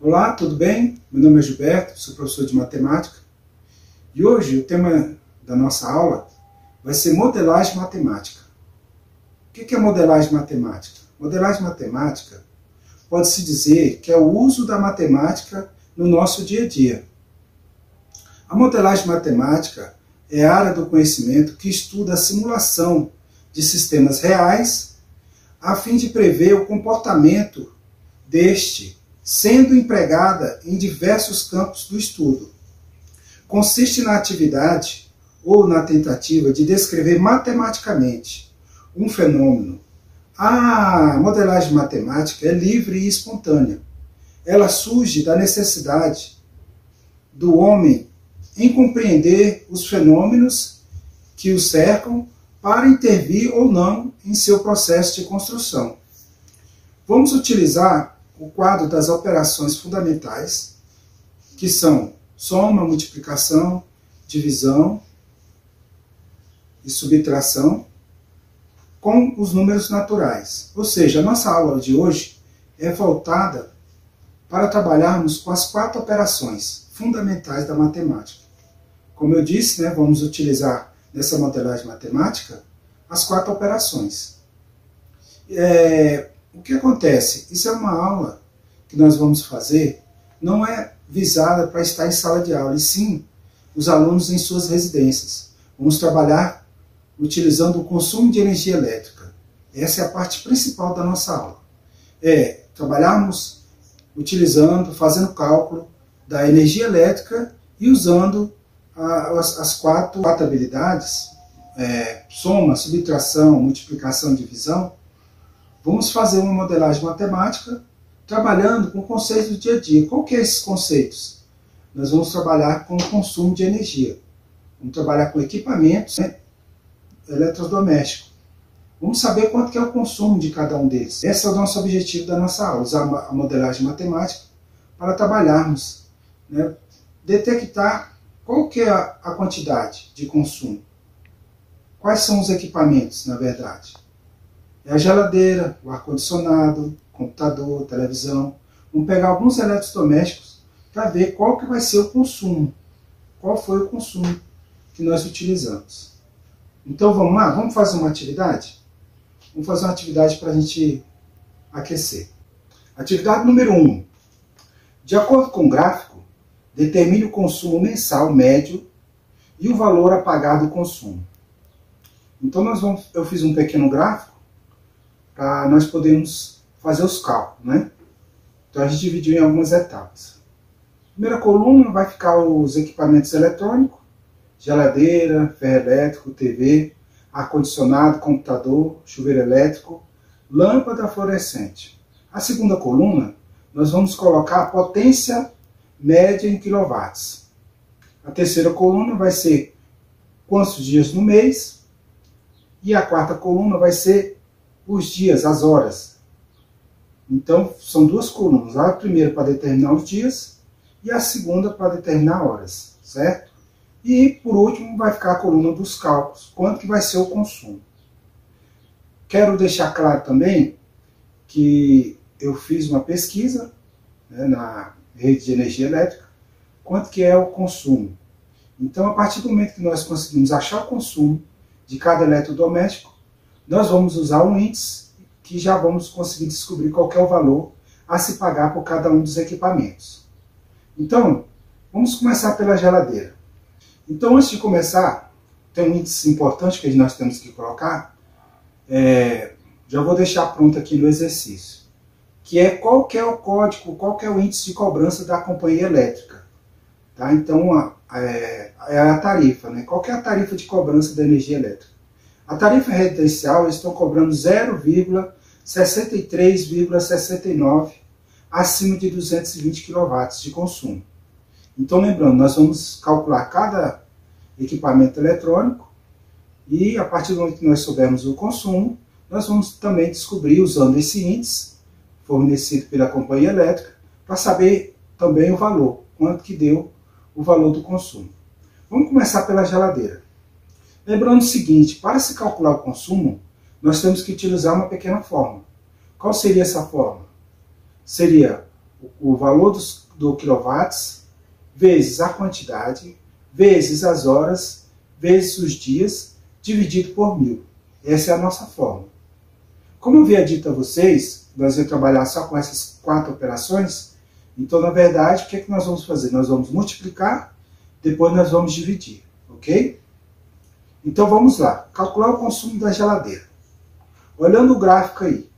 Olá, tudo bem? Meu nome é Gilberto, sou professor de matemática e hoje o tema da nossa aula vai ser modelagem matemática. O que é modelagem matemática? Modelagem matemática pode-se dizer que é o uso da matemática no nosso dia a dia. A modelagem matemática é a área do conhecimento que estuda a simulação de sistemas reais a fim de prever o comportamento deste, sendo empregada em diversos campos do estudo. Consiste na atividade ou na tentativa de descrever matematicamente um fenômeno. A modelagem matemática é livre e espontânea. Ela surge da necessidade do homem em compreender os fenômenos que o cercam para intervir ou não em seu processo de construção. Vamos utilizar o quadro das operações fundamentais, que são soma, multiplicação, divisão e subtração, com os números naturais. Ou seja, a nossa aula de hoje é voltada para trabalharmos com as 4 operações fundamentais da matemática. Como eu disse, vamos utilizar nessa modelagem matemática as 4 operações. O que acontece? Isso é uma aula que nós vamos fazer, não é visada para estar em sala de aula, e sim os alunos em suas residências. Vamos trabalhar utilizando o consumo de energia elétrica. Essa é a parte principal da nossa aula. Trabalharmos fazendo cálculo da energia elétrica e usando as quatro habilidades, soma, subtração, multiplicação e divisão. Vamos fazer uma modelagem matemática trabalhando com conceitos do dia a dia. Qual que é esses conceitos? Nós vamos trabalhar com o consumo de energia. Vamos trabalhar com equipamentos eletrodomésticos. Vamos saber quanto que é o consumo de cada um deles. Esse é o nosso objetivo da nossa aula, usar a modelagem matemática para trabalharmos, detectar qual que é a quantidade de consumo. Quais são os equipamentos, na verdade? É a geladeira, o ar-condicionado, computador, televisão. Vamos pegar alguns eletrodomésticos para ver qual que vai ser o consumo. Qual foi o consumo que nós utilizamos. Então vamos lá, vamos fazer uma atividade? Vamos fazer uma atividade para a gente aquecer. Atividade número 1. De acordo com o gráfico, determine o consumo mensal médio e o valor a pagar do consumo. Então eu fiz um pequeno gráfico para nós podermos fazer os cálculos, Então a gente dividiu em algumas etapas. Primeira coluna vai ficar os equipamentos eletrônicos, geladeira, ferro elétrico, TV, ar-condicionado, computador, chuveiro elétrico, lâmpada fluorescente. A segunda coluna, nós vamos colocar a potência média em quilowatts. A terceira coluna vai ser quantos dias no mês, e a quarta coluna vai ser os dias, as horas. Então, são 2 colunas. A primeira para determinar os dias e a segunda para determinar horas, certo? E, por último, vai ficar a coluna dos cálculos, quanto que vai ser o consumo. Quero deixar claro também que eu fiz uma pesquisa na rede de energia elétrica, quanto que é o consumo. Então, a partir do momento que nós conseguimos achar o consumo de cada eletrodoméstico, nós vamos usar um índice que já vamos conseguir descobrir qual que é o valor a se pagar por cada um dos equipamentos. Então, vamos começar pela geladeira. Então, antes de começar, tem um índice importante que nós temos que colocar. Já vou deixar pronto aqui no exercício. Que é qual que é o código, qual que é o índice de cobrança da companhia elétrica. Tá? Então, é a tarifa. Qual que é a tarifa de cobrança da energia elétrica? A tarifa residencial, eles estão cobrando 0,63,69 acima de 220 kW de consumo. Então, lembrando, nós vamos calcular cada equipamento eletrônico e, a partir do momento que nós soubermos o consumo, nós vamos também descobrir, usando esse índice fornecido pela companhia elétrica, para saber também o valor, quanto que deu o valor do consumo. Vamos começar pela geladeira. Lembrando o seguinte, para se calcular o consumo, nós temos que utilizar uma pequena fórmula. Qual seria essa fórmula? Seria o valor do quilowatts, vezes a quantidade, vezes as horas, vezes os dias, dividido por 1000. Essa é a nossa fórmula. Como eu havia dito a vocês, nós vamos trabalhar só com essas 4 operações, então, na verdade, o que é que nós vamos fazer? Nós vamos multiplicar, depois nós vamos dividir, ok? Então, vamos lá. Calcular o consumo da geladeira. Olhando o gráfico aí.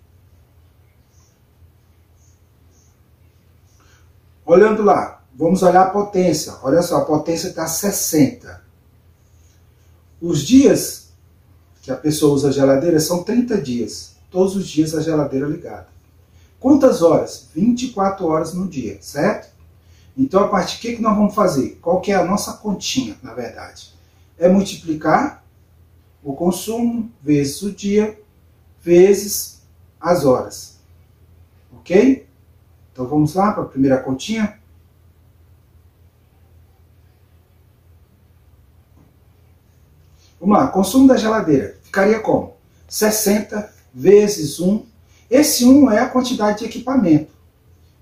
Olhando lá, vamos olhar a potência. Olha só, a potência está 60. Os dias que a pessoa usa a geladeira são 30 dias. Todos os dias a geladeira ligada. Quantas horas? 24 horas no dia, certo? Então, a partir do que nós vamos fazer? Qual que é a nossa continha, na verdade? É multiplicar o consumo vezes o dia, vezes as horas. Ok? Então, vamos lá para a primeira continha. Vamos lá, consumo da geladeira. Ficaria como? 60 vezes 1. Esse 1 é a quantidade de equipamento.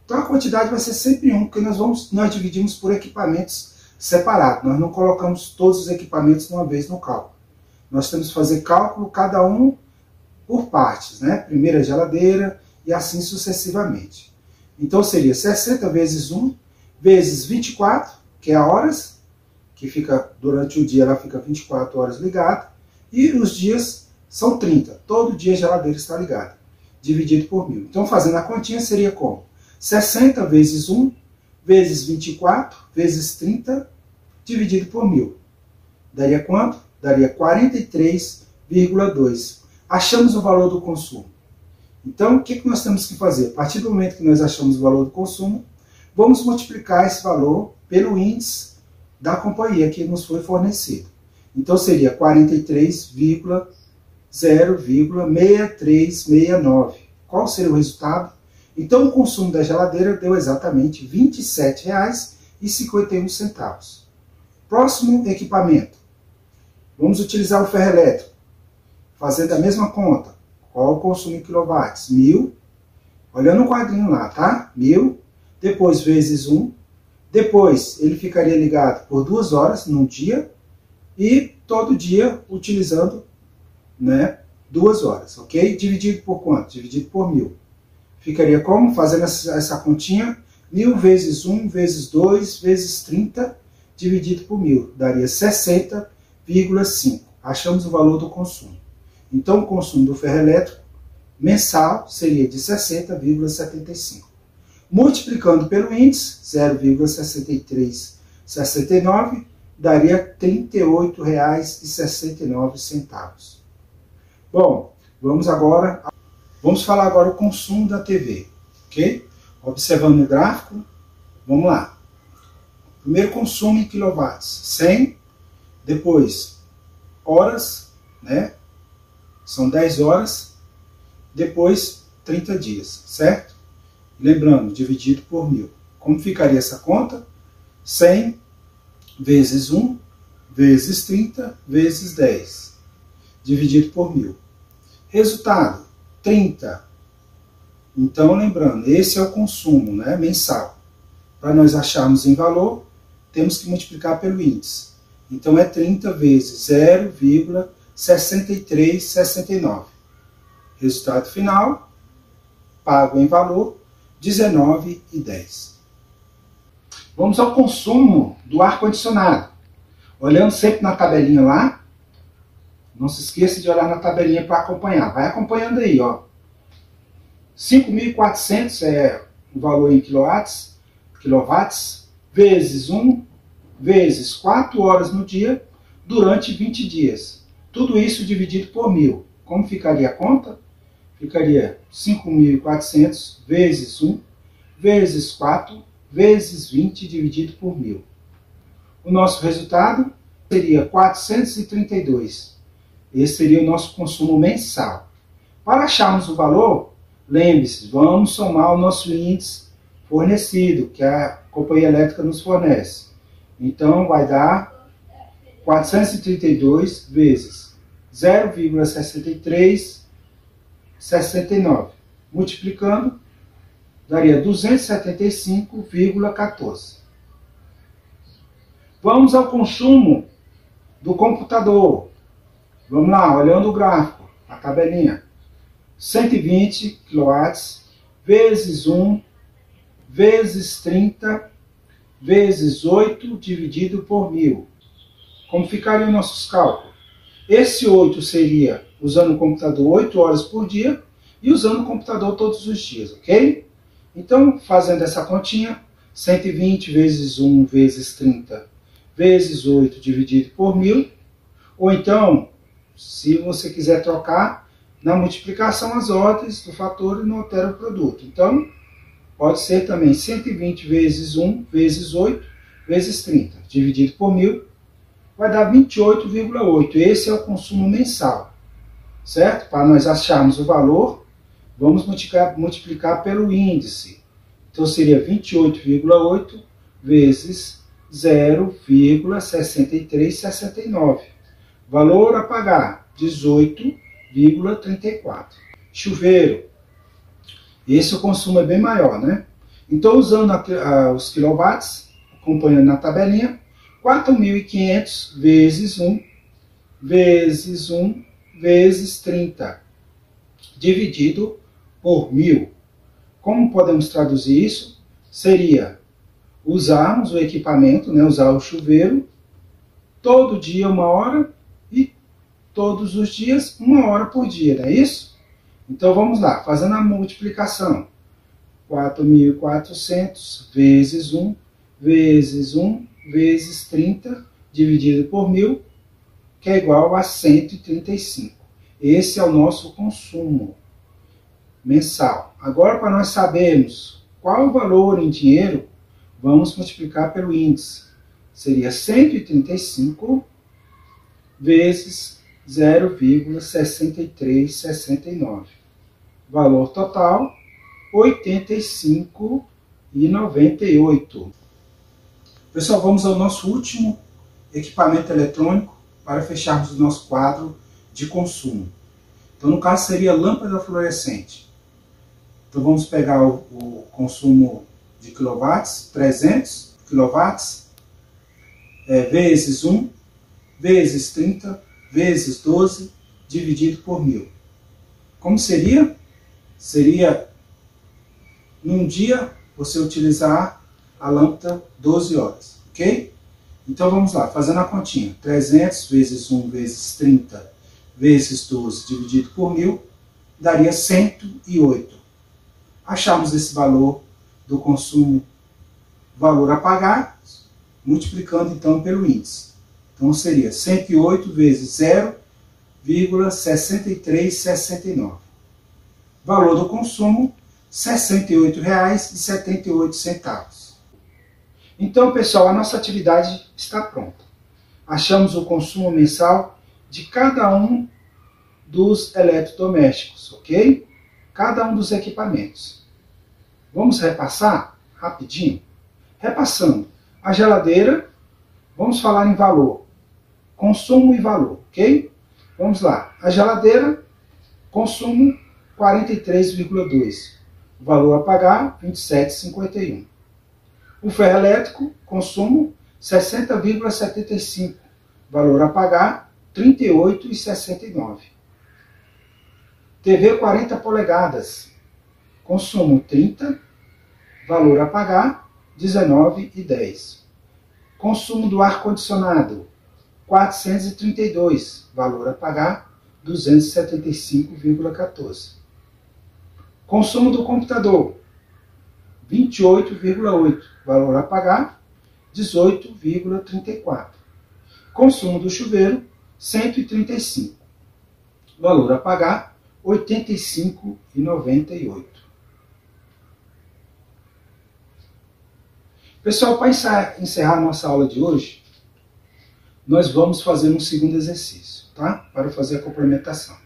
Então a quantidade vai ser sempre 1, porque nós dividimos por equipamentos separados. Nós não colocamos todos os equipamentos de uma vez no cálculo. Nós temos que fazer cálculo cada um por partes, né? Primeiro a geladeira e assim sucessivamente. Então seria 60 vezes 1 vezes 24, que é horas, que fica durante o dia ela fica 24 horas ligada, e os dias são 30. Todo dia a geladeira está ligada, dividido por 1000. Então fazendo a continha seria como? 60 vezes 1 vezes 24 vezes 30 dividido por 1000. Daria quanto? Daria 43,2. Achamos o valor do consumo. Então, o que nós temos que fazer? A partir do momento que nós achamos o valor do consumo, vamos multiplicar esse valor pelo índice da companhia que nos foi fornecido. Então, seria 43,0,6369. Qual seria o resultado? Então, o consumo da geladeira deu exatamente R$ 27,51. Próximo equipamento. Vamos utilizar o ferro elétrico. Fazendo a mesma conta. Qual o consumo em quilowatts? 1000. Olhando o quadrinho lá, tá? 1000. Depois vezes 1. Depois ele ficaria ligado por 2 horas num dia. E todo dia utilizando, né, 2 horas, ok? Dividido por quanto? Dividido por 1000. Ficaria como? Fazendo essa continha, 1000 vezes 1 vezes 2 vezes 30 dividido por 1000. Daria 60,5. Achamos o valor do consumo. Então, o consumo do ferro elétrico mensal seria de 60,75. Multiplicando pelo índice, 0,6369, daria R$ 38,69. Bom, vamos falar agora o consumo da TV, ok? Observando o gráfico, vamos lá. Primeiro consumo em quilowatts, 100, depois horas, né? São 10 horas, depois 30 dias, certo? Lembrando, dividido por 1000. Como ficaria essa conta? 100 vezes 1 vezes 30 vezes 10, dividido por 1000. Resultado, 30. Então, lembrando, esse é o consumo, né, mensal. Para nós acharmos em valor, temos que multiplicar pelo índice. Então, é 30 vezes 0,6369. Resultado final, pago em valor, R$19,10. Vamos ao consumo do ar-condicionado. Olhando sempre na tabelinha lá. Não se esqueça de olhar na tabelinha para acompanhar. Vai acompanhando aí, ó. 5.400 é o valor em quilowatts, vezes 1, vezes 4 horas no dia, durante 20 dias. Tudo isso dividido por 1000. Como ficaria a conta? Ficaria 5.400 vezes 1, vezes 4, vezes 20 dividido por 1000. O nosso resultado seria 432. Esse seria o nosso consumo mensal. Para acharmos o valor, lembre-se, vamos somar o nosso índice fornecido, que a companhia elétrica nos fornece. Então, vai dar 432 vezes 0,6369. Multiplicando, daria 275,14. Vamos ao consumo do computador. Vamos lá, olhando o gráfico, a tabelinha. 120 kW vezes 1 vezes 30 vezes 8 dividido por 1000. Como ficariam nossos cálculos? Esse 8 seria usando o computador 8 horas por dia e usando o computador todos os dias, ok? Então, fazendo essa continha, 120 vezes 1 vezes 30 vezes 8 dividido por 1000, ou então, se você quiser trocar, na multiplicação as ordens do fator e não altera o produto. Então, pode ser também 120 vezes 1 vezes 8 vezes 30, dividido por 1000, vai dar 28,8. Esse é o consumo mensal, certo? Para nós acharmos o valor, vamos multiplicar pelo índice. Então, seria 28,8 vezes 0,6369. Valor a pagar, 18,34. Chuveiro. Esse o consumo é bem maior, né? Então, usando os quilowatts, acompanhando na tabelinha, 4.500 vezes 1 vezes 1 vezes 30, dividido por 1000. Como podemos traduzir isso? Seria usarmos o equipamento, né, usar o chuveiro, todo dia 1 hora e todos os dias 1 hora por dia, não é isso? Então vamos lá, fazendo a multiplicação. 4.400 vezes 1 vezes 1 vezes 30 dividido por 1000, que é igual a 135. Esse é o nosso consumo mensal. Agora, para nós sabermos qual o valor em dinheiro, vamos multiplicar pelo índice. Seria 135 vezes 0,6369. Valor total, 85,98. Pessoal, vamos ao nosso último equipamento eletrônico para fecharmos o nosso quadro de consumo. Então, no caso, seria a lâmpada fluorescente. Então, vamos pegar o consumo de quilowatts, 300 quilowatts, vezes 1, vezes 30, vezes 12, dividido por 1000. Como seria? Seria, num dia, você utilizar a lâmpada 12 horas, ok? Então vamos lá, fazendo a continha. 300 vezes 1 vezes 30 vezes 12 dividido por 1000, daria 108. Achamos esse valor do consumo, valor a pagar, multiplicando então pelo índice. Então seria 108 vezes 0,6369. Valor do consumo, R$ 68,78. Então, pessoal, a nossa atividade está pronta. Achamos o consumo mensal de cada um dos eletrodomésticos, ok? Cada um dos equipamentos. Vamos repassar rapidinho? Repassando. A geladeira, vamos falar em valor. Consumo e valor, ok? Vamos lá. A geladeira, consumo 43,2. Valor a pagar, 27,51. O ferro elétrico, consumo 60,75. Valor a pagar, 38,69. TV 40 polegadas, consumo 30, valor a pagar, 19,10. Consumo do ar-condicionado, 432, valor a pagar, 275,14. Consumo do computador, 28,8, valor a pagar, 18,34. Consumo do chuveiro, 135, valor a pagar, 85,98. Pessoal, para encerrar nossa aula de hoje, nós vamos fazer um segundo exercício, tá? Para fazer a complementação.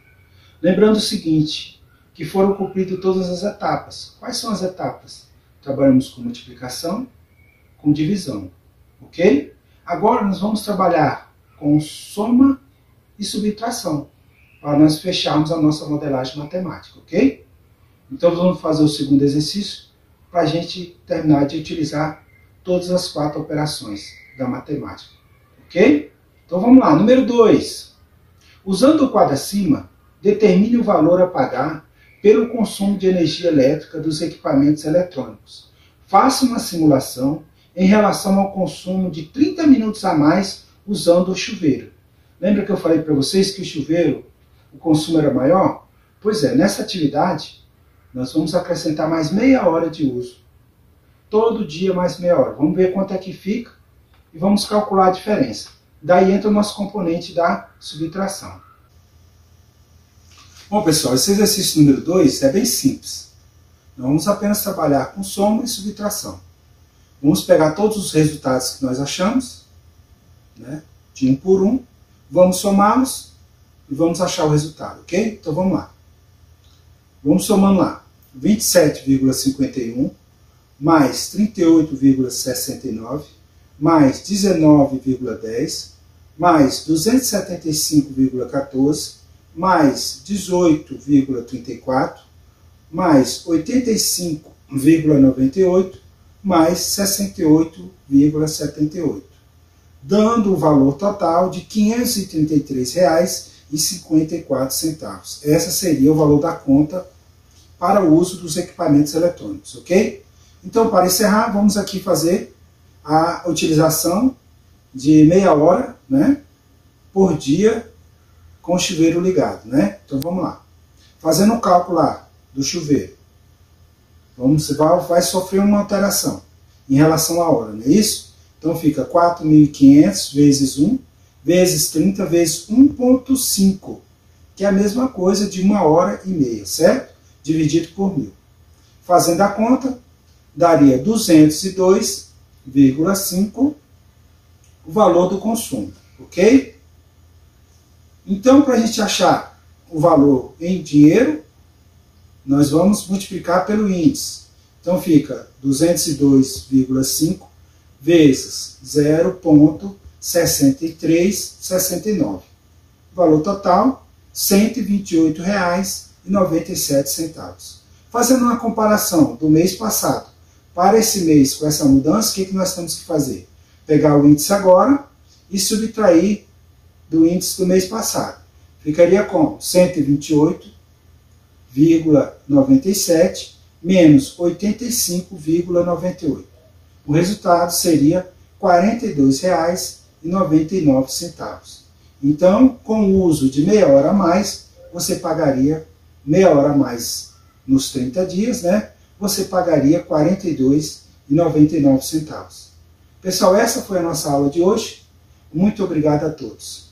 Lembrando o seguinte, que foram cumpridas todas as etapas. Quais são as etapas? Trabalhamos com multiplicação, com divisão, ok? Agora nós vamos trabalhar com soma e subtração, para nós fecharmos a nossa modelagem matemática, ok? Então vamos fazer o segundo exercício. para a gente terminar de utilizar todas as 4 operações da matemática. Ok? Então vamos lá. Número 2. Usando o quadro acima, determine o valor a pagar pelo consumo de energia elétrica dos equipamentos eletrônicos. Faça uma simulação em relação ao consumo de 30 minutos a mais usando o chuveiro. Lembra que eu falei para vocês que o chuveiro, o consumo era maior? Pois é, nessa atividade, nós vamos acrescentar mais meia hora de uso. Todo dia mais meia hora. Vamos ver quanto é que fica e vamos calcular a diferença. Daí entra o nosso componente da subtração. Bom, pessoal, esse exercício número 2 é bem simples. Nós vamos apenas trabalhar com soma e subtração. Vamos pegar todos os resultados que nós achamos, né, de 1 por 1, vamos somá-los e vamos achar o resultado, ok? Então vamos lá. Vamos somando lá. 27,51 mais 38,69 mais 19,10 mais 275,14 mais 18,34 mais 85,98 mais 68,78, dando o valor total de R$ 533,54. Essa seria o valor da conta para o uso dos equipamentos eletrônicos, ok? Então, para encerrar, vamos aqui fazer a utilização de meia hora, né, por dia com o chuveiro ligado, né? Então vamos lá. Fazendo o cálculo lá do chuveiro, vai sofrer uma alteração em relação à hora, não é isso? Então fica 4.500 vezes 1 vezes 30 vezes 1,5, que é a mesma coisa de 1h30, certo? Dividido por 1.000. Fazendo a conta, daria 202,5 o valor do consumo, ok? Então, para a gente achar o valor em dinheiro, nós vamos multiplicar pelo índice. Então fica 202,5 vezes 0,6369. O valor total, R$ 128,97. Fazendo uma comparação do mês passado para esse mês com essa mudança, o que nós temos que fazer? Pegar o índice agora e subtrair do índice do mês passado. Ficaria com 128,97 menos 85,98. O resultado seria R$ 42,99. Então, com o uso de meia hora a mais, você pagaria meia hora a mais nos 30 dias, né? Você pagaria R$ 42,99. Pessoal, essa foi a nossa aula de hoje. Muito obrigado a todos.